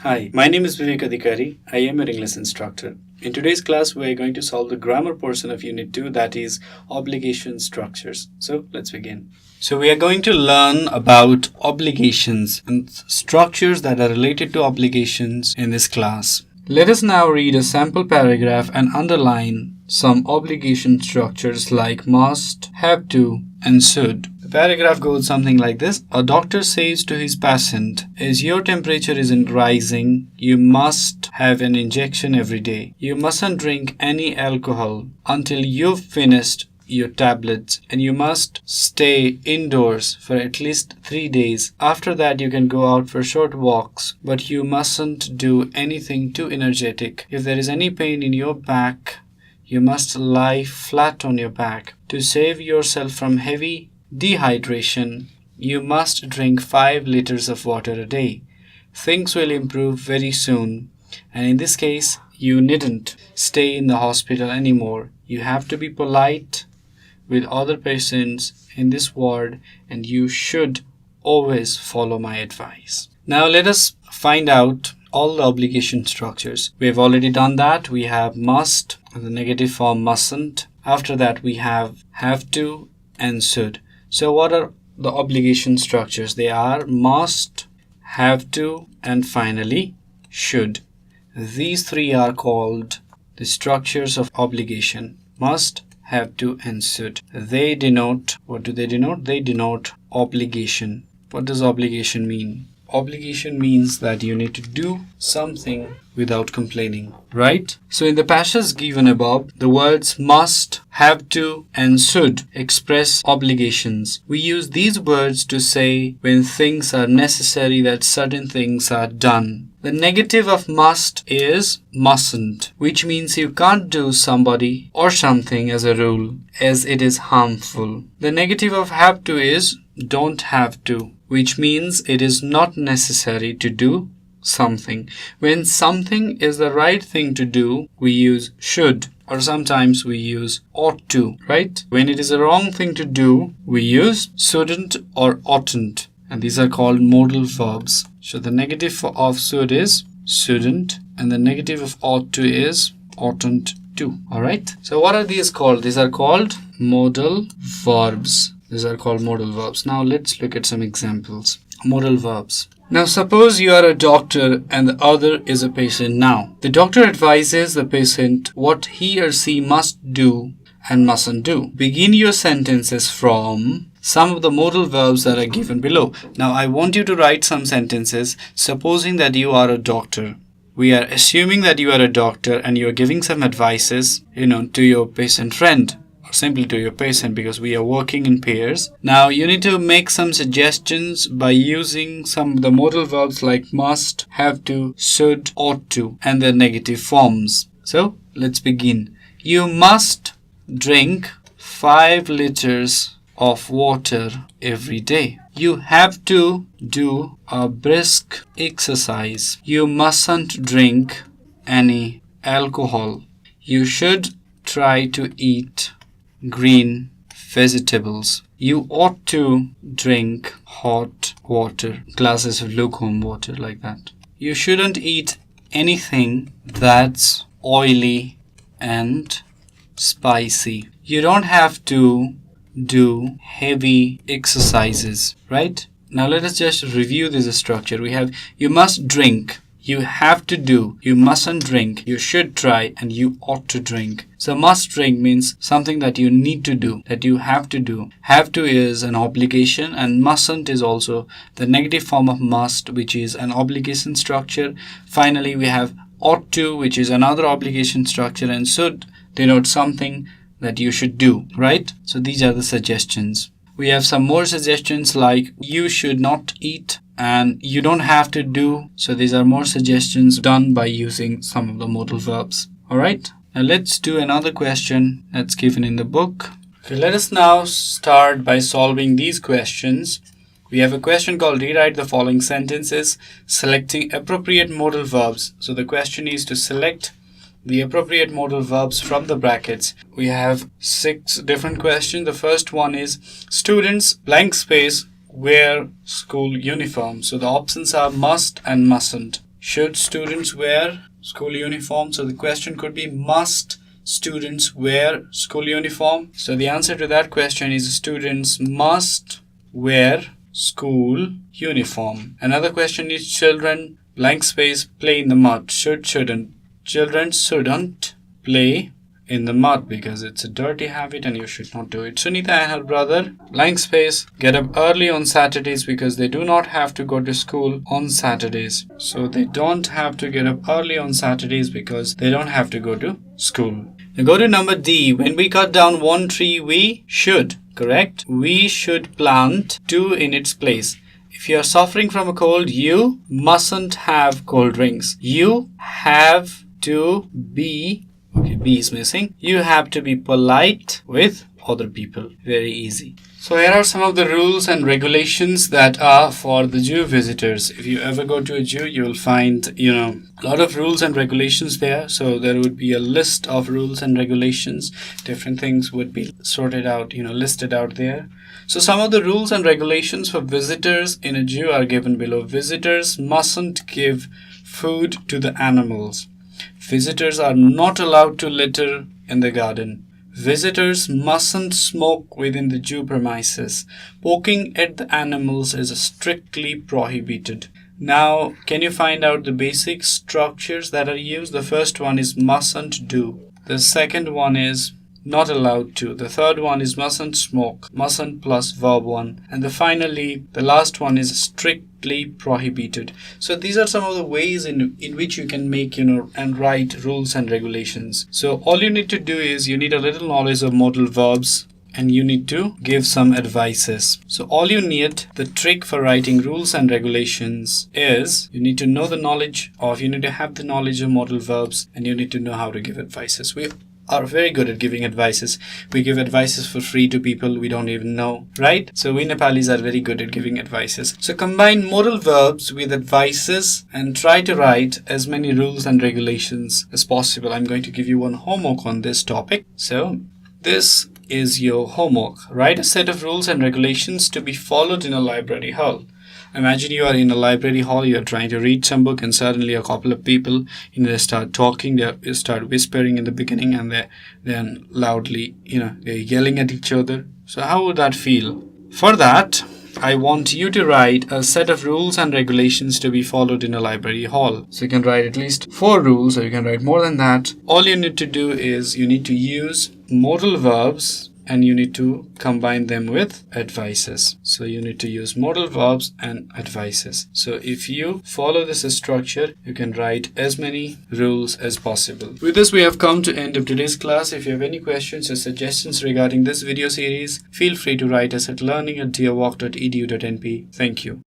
Hi, my name is Bibek Adhikari. I am your English instructor. In today's class, we are going to solve the grammar portion of Unit 2, that is obligation structures. So let's begin. So we are going to learn about obligations and structures that are related to obligations in this class. Let us now read a sample paragraph and underline some obligation structures like must, have to, and should. The paragraph goes something like this. A doctor says to his patient, as your temperature isn't rising, you must have an injection every day. You mustn't drink any alcohol until you've finished your tablets, and you must stay indoors for at least 3 days. After that, you can go out for short walks, but you mustn't do anything too energetic. If there is any pain in your back, you must lie flat on your back. To save yourself from heavy dehydration, you must drink 5 liters of water a day. Things will improve very soon, and in this case, you needn't stay in the hospital anymore. You have to be polite with other patients in this ward, and you should always follow my advice. Now let us find out all the obligation structures. We have already done that. We have must, and the negative form mustn't. After that we have to and should. So what are the obligation structures? They are must, have to, and finally should. These three are called the structures of obligation. Must, have to, and should. They denote, what do they denote? They denote obligation. What does obligation mean? Obligation means that you need to do something without complaining, right? So in the passage given above, the words must, have to, and should express obligations. We use these words to say when things are necessary that certain things are done. The negative of must is mustn't, which means you can't do somebody or something as a rule, as it is harmful. The negative of have to is don't have to, which means it is not necessary to do something. When something is the right thing to do, we use should, or sometimes we use ought to, right? When it is a wrong thing to do, we use shouldn't or oughtn't, and these are called modal verbs. So the negative of should is shouldn't, and the negative of ought to is oughtn't to. Alright? So what are these called? These are called modal verbs. These are called modal verbs. Now let's look at some examples. Modal verbs. Now suppose you are a doctor and the other is a patient now. The doctor advises the patient what he or she must do and mustn't do. Begin your sentences from some of the modal verbs that are given below. Now I want you to write some sentences supposing that you are a doctor. We are assuming that you are a doctor and you are giving some advices, to your patient friend, or simply to your patient, because we are working in pairs. Now you need to make some suggestions by using some of the modal verbs like must, have to, should, ought to, and their negative forms. So let's begin. You must drink 5 liters of water every day. You have to do a brisk exercise. You mustn't drink any alcohol. You should try to eat green vegetables. You ought to drink hot water, glasses of lukewarm water, like that. You shouldn't eat anything that's oily and spicy. You don't have to do heavy exercises, right? Now let us just review this structure. We have you must drink, you have to do, you mustn't drink, you should try, and you ought to drink. So must drink means something that you need to do, that you have to do. Have to is an obligation, and mustn't is also the negative form of must, which is an obligation structure. Finally, we have ought to, which is another obligation structure, and should denote something that you should do, right? So these are the suggestions. We have some more suggestions like you should not eat and you don't have to do. So these are more suggestions done by using some of the modal verbs. Alright, now let's do another question that's given in the book. Okay, let us now start by solving these questions. We have a question called rewrite the following sentences, selecting appropriate modal verbs. So the question is to select the appropriate modal verbs from the brackets. We have 6 different questions. The first one is students blank space wear school uniform. So the options are must and mustn't. Should students wear school uniform? So the question could be, must students wear school uniform? So the answer to that question is students must wear school uniform. Another question is, children blank space play in the mud. Shouldn't. Children shouldn't play in the mud because it's a dirty habit and you should not do it. Sunita and her brother blank space get up early on Saturdays because they do not have to go to school on Saturdays. So they don't have to get up early on Saturdays because they don't have to go to school. Now go to number D. When we cut down one tree, we should. Correct? We should plant two in its place. If you are suffering from a cold, you mustn't have cold drinks. You have to be, okay, B is missing. You have to be polite with other people. Very easy. So here are some of the rules and regulations that are for the zoo visitors. If you ever go to a zoo, you will find, a lot of rules and regulations there. So there would be a list of rules and regulations. Different things would be sorted out, listed out there. So some of the rules and regulations for visitors in a zoo are given below. Visitors mustn't give food to the animals. Visitors are not allowed to litter in the garden. Visitors mustn't smoke within the zoo premises. Poking at the animals is strictly prohibited. Now, can you find out the basic structures that are used? The first one is mustn't do. The second one is not allowed to. The third one is mustn't smoke. Mustn't plus verb 1. And finally, the last one is strictly prohibited. So these are some of the ways in which you can make, and write rules and regulations. So all you need to do is you need a little knowledge of modal verbs and you need to give some advices. So all you need, the trick for writing rules and regulations is you need to have the knowledge of modal verbs and you need to know how to give advices. We are very good at giving advices. We give advices for free to people we don't even know, right? So we Nepalis are very good at giving advices. So combine modal verbs with advices and try to write as many rules and regulations as possible. I'm going to give you one homework on this topic. So this is your homework. Write a set of rules and regulations to be followed in a library hall. Imagine you are in a library hall, you are trying to read some book and suddenly a couple of people, they start talking, they start whispering in the beginning and then loudly, they're yelling at each other. So how would that feel? For that, I want you to write a set of rules and regulations to be followed in a library hall. So you can write at least 4 rules or you can write more than that. All you need to do is you need to use modal verbs and you need to combine them with advices. So you need to use modal verbs and advices. So if you follow this structure, you can write as many rules as possible. With this, we have come to end of today's class. If you have any questions or suggestions regarding this video series, feel free to write us at learning@deerwalk.edu.np. Thank you.